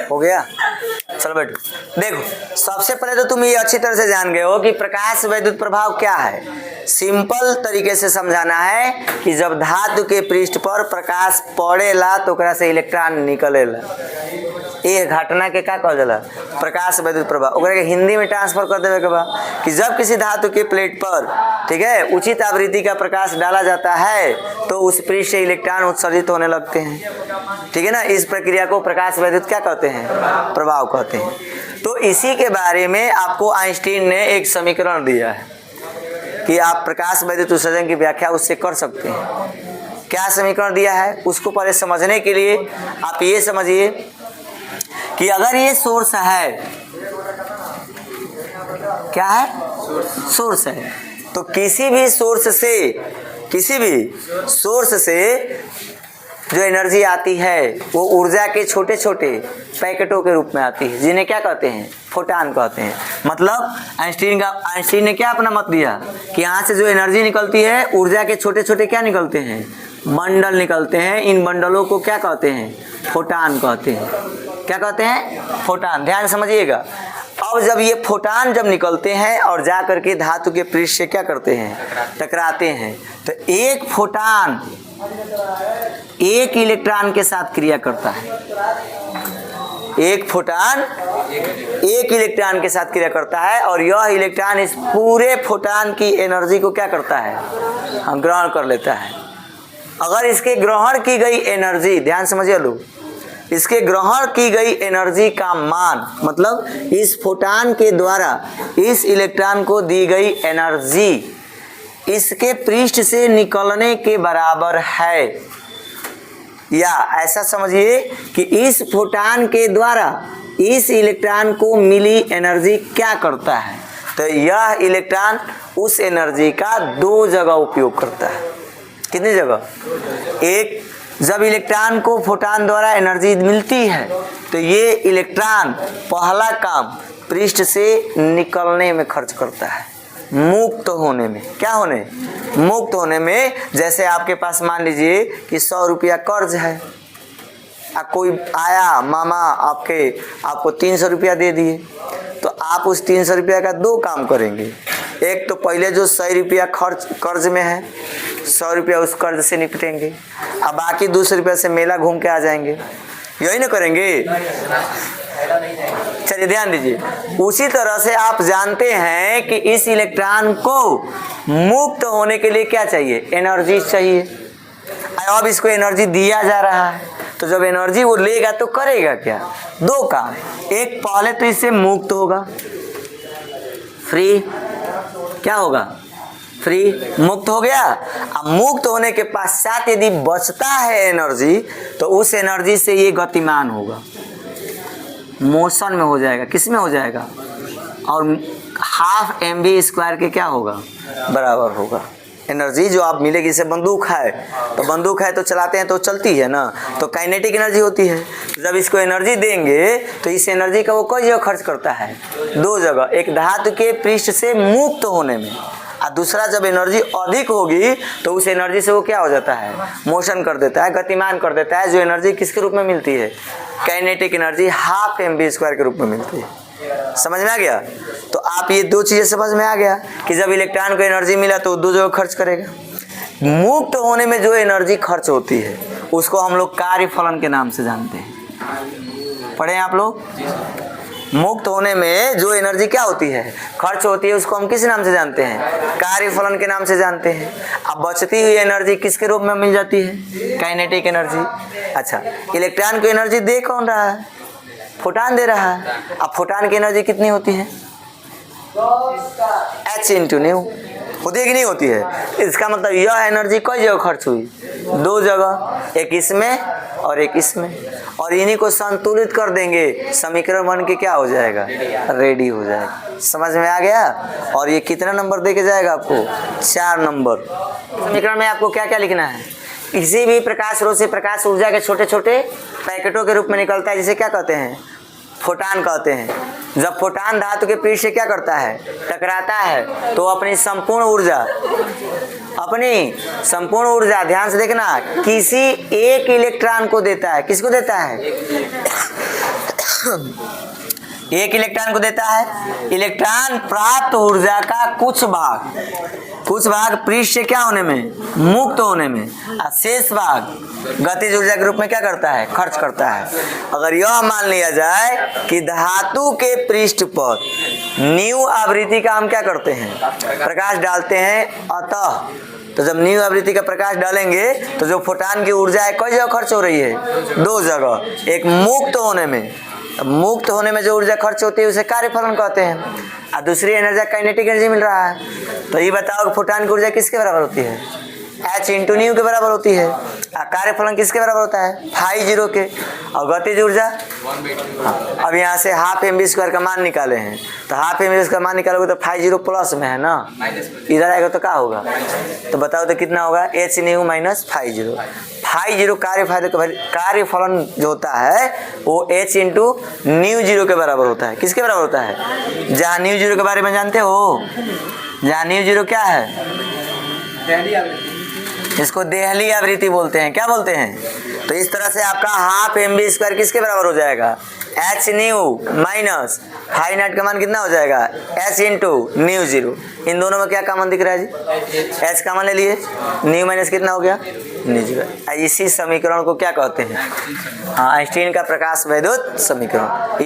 हो गया, चलो बैठो। देखो, सबसे पहले तो तुम ये अच्छी तरह से जान गए हो कि प्रकाश वैद्युत प्रभाव क्या है। सिंपल तरीके से समझाना है कि जब धातु के पृष्ठ पर प्रकाश पड़ेला तो ओकरा से इलेक्ट्रॉन निकलेला, ये घटना के क्या कहल जाला, प्रकाश वैद्युत प्रभाव। ओकरा के हिंदी में ट्रांसफर कर देवे के बा कि जब किसी धातु के प्लेट पर, ठीक है, उचित आवृत्ति का प्रकाश डाला जाता है तो उस पृष्ठ से इलेक्ट्रॉन उत्सर्जित होने लगते हैं, ठीक है ना। इस प्रक्रिया को प्रकाश वैद्युत क्या कहते हैं, प्रभाव कहते हैं। तो इसी के बारे में आपको आइंस्टीन ने एक समीकरण दिया है कि आप प्रकाश वैद्युत उत्सर्जन की व्याख्या उससे कर सकते हैं। क्या समीकरण दिया है उसको पहले समझने के लिए आप ये समझिए कि अगर ये सोर्स है, क्या है, सोर्स है, तो किसी भी सोर्स से जो एनर्जी आती है वो ऊर्जा के छोटे छोटे पैकेटों के रूप में आती है, जिन्हें क्या कहते हैं, फोटान कहते हैं। मतलब आइंस्टीन ने क्या अपना मत दिया कि यहाँ से जो एनर्जी निकलती है ऊर्जा के छोटे छोटे क्या निकलते हैं, बंडल निकलते हैं। इन बंडलों को क्या कहते हैं, फोटान कहते हैं। क्या कहते हैं, फोटान। ध्यान समझिएगा। अब जब ये फोटान जब निकलते हैं और जा करके धातु के पृष्ठ से क्या करते हैं, टकराते हैं, तो एक फोटान एक इलेक्ट्रॉन के साथ क्रिया करता है। एक फोटान एक इलेक्ट्रॉन के साथ क्रिया करता है और यह इलेक्ट्रॉन इस पूरे फोटान की एनर्जी को क्या करता है, हम ग्रहण कर लेता है। अगर इसके ग्रहण की गई एनर्जी, ध्यान समझिए लोग, इसके ग्रहण की गई एनर्जी का मान, मतलब इस फोटान के द्वारा इस इलेक्ट्रॉन को दी गई एनर्जी इसके पृष्ठ से निकलने के बराबर है, या ऐसा समझिए कि इस फोटान के द्वारा इस इलेक्ट्रॉन को मिली एनर्जी क्या करता है, तो यह इलेक्ट्रॉन उस एनर्जी का दो जगह उपयोग करता है। कितनी जगह, एक, जब इलेक्ट्रॉन को फोटान द्वारा एनर्जी मिलती है तो ये इलेक्ट्रॉन पहला काम पृष्ठ से निकलने में खर्च करता है, मुक्त होने में। क्या होने, मुक्त होने में। जैसे आपके पास मान लीजिए कि 100 रुपया कर्ज है, कोई आया मामा आपको 300 रुपया दे दिए, तो आप उस 300 रुपया का दो काम करेंगे। एक तो पहले जो 100 रुपया कर्ज में है, 100 रुपया उस कर्ज से निपटेंगे, अब बाकी 200 रुपया से मेला घूम के आ जाएंगे, यही ना करेंगे। चलिए ध्यान दीजिए। उसी तरह से आप जानते हैं कि इस इलेक्ट्रॉन को मुक्त होने के लिए क्या चाहिए, एनर्जी चाहिए। अब इसको एनर्जी दिया जा रहा है, तो जब एनर्जी वो लेगा तो करेगा क्या, दो काम। एक, पहले तो इससे मुक्त होगा, फ्री, क्या होगा, फ्री, मुक्त हो गया। अब मुक्त होने के पश्चात यदि बचता है एनर्जी तो उस एनर्जी से ये गतिमान होगा, मोशन में हो जाएगा। किस में हो जाएगा, और 12 mv² के क्या होगा, बराबर होगा। एनर्जी जो आप मिलेगी, जैसे बंदूक है तो बंदूक है तो चलाते हैं तो चलती है ना, तो काइनेटिक एनर्जी होती है। जब इसको एनर्जी देंगे तो इस एनर्जी का वो कई जगह खर्च करता है, दो जगह। एक धातु के पृष्ठ से मुक्त होने में, और दूसरा जब एनर्जी अधिक होगी तो उस एनर्जी से वो क्या हो जाता है, मोशन कर देता है, गतिमान कर देता है। जो एनर्जी किसके रूप में मिलती है, काइनेटिक एनर्जी 12 mv² के रूप में मिलती है। समझ में आ गया। तो आप ये दो चीजें समझ में आ गया कि जब इलेक्ट्रॉन को एनर्जी मिला तो दो जगह खर्च करेगा। मुक्त होने में जो एनर्जी खर्च होती है उसको हम लोग कार्यफलन के नाम से जानते हैं, पढ़े आप लोग। मुक्त होने में जो एनर्जी क्या होती है, खर्च होती है, उसको हम किस नाम से जानते हैं, कार्यफलन के नाम से जानते हैं। अब बचती हुई एनर्जी किसके रूप में मिल जाती है, काइनेटिक एनर्जी। अच्छा, इलेक्ट्रॉन को एनर्जी दे कौन रहा है, फोटान दे रहा है। अब फोटान की एनर्जी कितनी होती है, h/nu होती है कि नहीं होती है। इसका मतलब यह एनर्जी कई जगह खर्च हुई, दो जगह, एक इसमें और एक इसमें, और इन्हीं को संतुलित कर देंगे, समीकरण बन के क्या हो जाएगा, रेडी हो जाएगा। समझ में आ गया। और ये कितना नंबर दे के जाएगा आपको, 4 नंबर। समीकरण में आपको क्या क्या लिखना है, किसी भी प्रकाश स्रोत से प्रकाश ऊर्जा के छोटे छोटे पैकेटों के रूप में निकलता है, जिसे क्या कहते हैं, फोटान कहते हैं। जब फोटान धातु के पृष्ठ से क्या करता है, टकराता है, तो अपनी संपूर्ण ऊर्जा अपनी संपूर्ण ऊर्जा, ध्यान से देखना, किसी एक इलेक्ट्रॉन को देता है। किसको देता है? एक इलेक्ट्रॉन को देता है। इलेक्ट्रॉन प्राप्त ऊर्जा का कुछ भाग पृष्ठ से क्या होने में, मुक्त होने में, और शेष भाग गतिज ऊर्जा के रूप में क्या करता है, खर्च करता है। अगर यह मान लिया जाए कि धातु के पृष्ठ पर न्यू आवृत्ति का हम क्या करते हैं, प्रकाश डालते हैं, अतः तो जब न्यू आवृत्ति का प्रकाश डालेंगे तो जो फोटॉन की ऊर्जा है कई जगह खर्च हो रही है, 2 जगह। एक मुक्त होने में जो ऊर्जा खर्च होती है उसे कार्यफलन कहते हैं, और दूसरी एनर्जी काइनेटिक एनर्जी मिल रहा है। तो ये बताओ कि फोटॉन की ऊर्जा किसके बराबर होती है? H इंटू न्यू के बराबर होती है। और कार्यफलन किसके बराबर होता है? फाई 0 के। और गतिज ऊर्जा, अब यहाँ से हाफ mv² का मान निकाले हैं, तो हाफ mv² का मान निकालोगे तो फाई 0 प्लस में है ना, इधर आएगा तो क्या होगा? तो बताओ तो कितना होगा? H new minus phi 0। Phi 0 कार्यफलन जो होता है वो H इंटू न्यू 0 के बराबर होता है। किसके बराबर होता है? जहाँ न्यू 0 के बारे में जानते हो, जहाँ न्यू 0 क्या है, इसको देहली आवृत्ति बोलते हैं। क्या बोलते हैं? तो इस तरह से आपका हाफ mv² किसके बराबर हो जाएगा? H new minus phi naught का मान कितना हो जाएगा? H into new 0। इन दोनों में क्या कॉमन दिख रहा है जी? H कॉमन ले लिए, न्यू माइनस कितना हो गया? न्यू 0। इसी समीकरण को क्या कहते हैं? हाँ, आइंस्टीन का प्रकाश वैद्युत समीकरण।